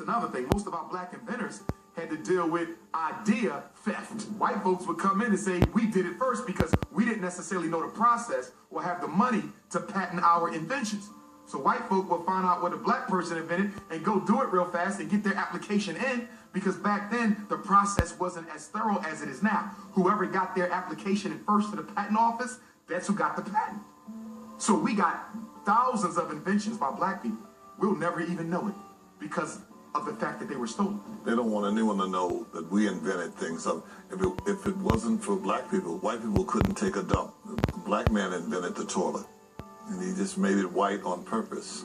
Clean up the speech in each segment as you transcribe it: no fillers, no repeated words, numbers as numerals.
another thing. Most of our black inventors had to deal with idea theft. White folks would come in and say, we did it first because we didn't necessarily know the process or have the money to patent our inventions. So white folk will find out what a black person invented and go do it real fast and get their application in, because back then the process wasn't as thorough as it is now. Whoever got their application in first to the patent office, that's who got the patent. So we got thousands of inventions by black people. We'll never even know it because of the fact that they were stolen. They don't want anyone to know that we invented things. If it wasn't for black people, white people couldn't take a dump. The black man invented the toilet, and he just made it white on purpose.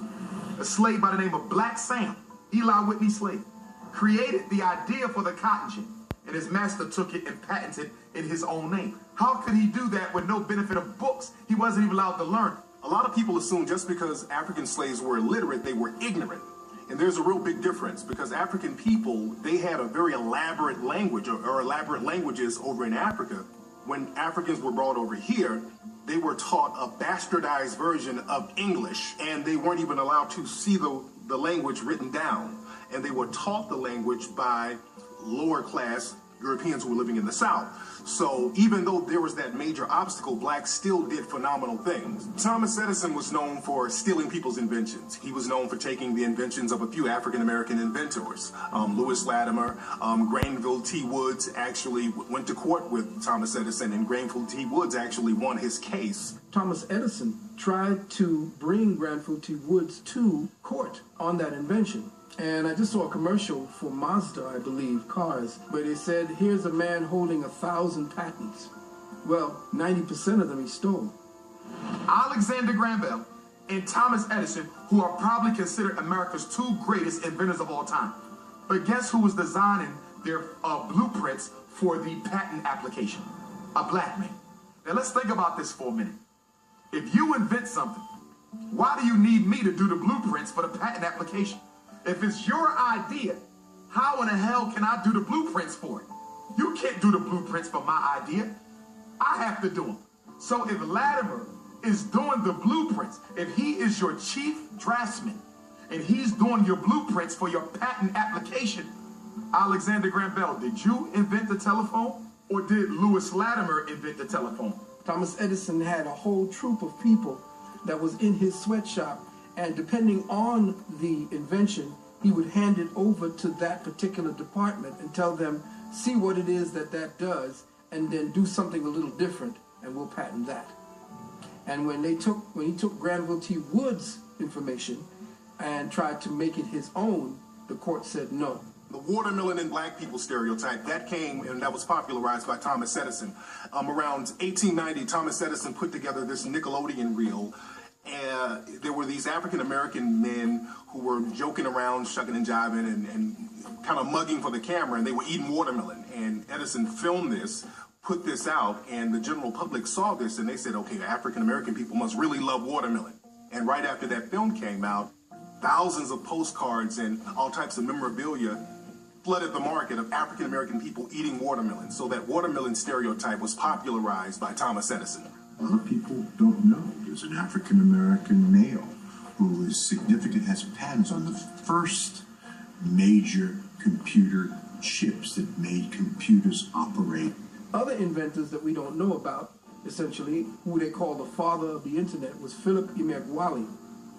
A slave by the name of Black Sam, Eli Whitney Slade, created the idea for the cotton gin, and his master took it and patented it in his own name. How could he do that with no benefit of books? He wasn't even allowed to learn. A lot of people assume just because African slaves were illiterate, they were ignorant. And there's a real big difference, because African people, they had a very elaborate language or elaborate languages over in Africa. When Africans were brought over here, they were taught a bastardized version of English, and they weren't even allowed to see the language written down. And they were taught the language by lower class Europeans who were living in the South. So even though there was that major obstacle, blacks still did phenomenal things. Thomas Edison was known for stealing people's inventions. He was known for taking the inventions of a few African-American inventors. Lewis Latimer, Granville T. Woods actually went to court with Thomas Edison, and Granville T. Woods actually won his case. Thomas Edison tried to bring Granville T. Woods to court on that invention. And I just saw a commercial for Mazda, I believe, cars, where they said, here's a man holding 1,000 patents. Well, 90% of them he stole. Alexander Graham Bell and Thomas Edison, who are probably considered America's two greatest inventors of all time. But guess who was designing their blueprints for the patent application? A black man. Now let's think about this for a minute. If you invent something, why do you need me to do the blueprints for the patent application? If it's your idea, how in the hell can I do the blueprints for it? You can't do the blueprints for my idea. I have to do them. So if Latimer is doing the blueprints, if he is your chief draftsman, and he's doing your blueprints for your patent application, Alexander Graham Bell, did you invent the telephone, or did Lewis Latimer invent the telephone? Thomas Edison had a whole troop of people that was in his sweatshop, and depending on the invention, he would hand it over to that particular department and tell them, see what it is that does, and then do something a little different, and we'll patent that. And when he took Granville T. Woods' information and tried to make it his own, the court said no. The watermelon and black people stereotype, that came and that was popularized by Thomas Edison. Around 1890, Thomas Edison put together this Nickelodeon reel. There were these African-American men who were joking around, shucking and jiving, and kind of mugging for the camera, and they were eating watermelon. And Edison filmed this, put this out, and the general public saw this, and they said, okay, African-American people must really love watermelon. And right after that film came out, thousands of postcards and all types of memorabilia flooded the market of African-American people eating watermelon. So that watermelon stereotype was popularized by Thomas Edison. A lot of people don't know there's an African-American male who is significant, has patents on the first major computer chips that made computers operate. Other inventors that we don't know about, essentially, who they call the father of the internet, was Philip Emeagwali,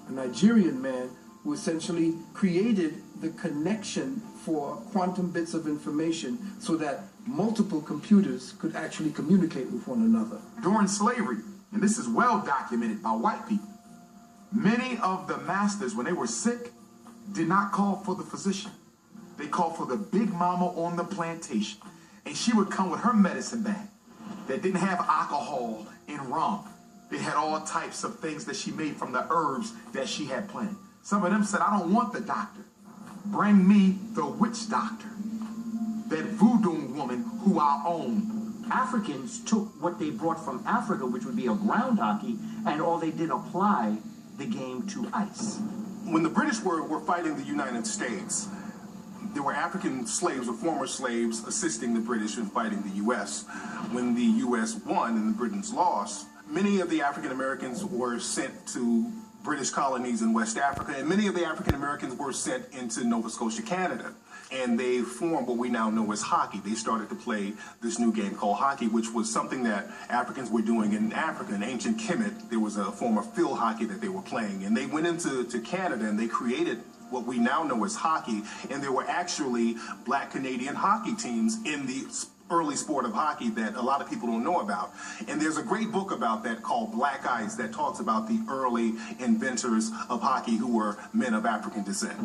a Nigerian man who essentially created the connection for quantum bits of information so that multiple computers could actually communicate with one another. During slavery, and this is well documented by white people, many of the masters, when they were sick, did not call for the physician. They called for the big mama on the plantation. And she would come with her medicine bag that didn't have alcohol and rum. They had all types of things that she made from the herbs that she had planted. Some of them said, I don't want the doctor. Bring me the witch doctor, that voodoo woman who I own. Africans took what they brought from Africa, which would be a ground hockey, and all they did apply the game to ice. When the British were fighting the United States, there were African slaves or former slaves assisting the British in fighting the U.S. When the U.S. won and the Britons lost, many of the African Americans were sent to British colonies in West Africa, and many of the African Americans were sent into Nova Scotia, Canada. And they formed what we now know as hockey. They started to play this new game called hockey, which was something that Africans were doing in Africa. In ancient Kemet, there was a form of field hockey that they were playing. And they went into Canada and they created what we now know as hockey. And there were actually black Canadian hockey teams in the early sport of hockey that a lot of people don't know about. And there's a great book about that called Black Ice that talks about the early inventors of hockey who were men of African descent.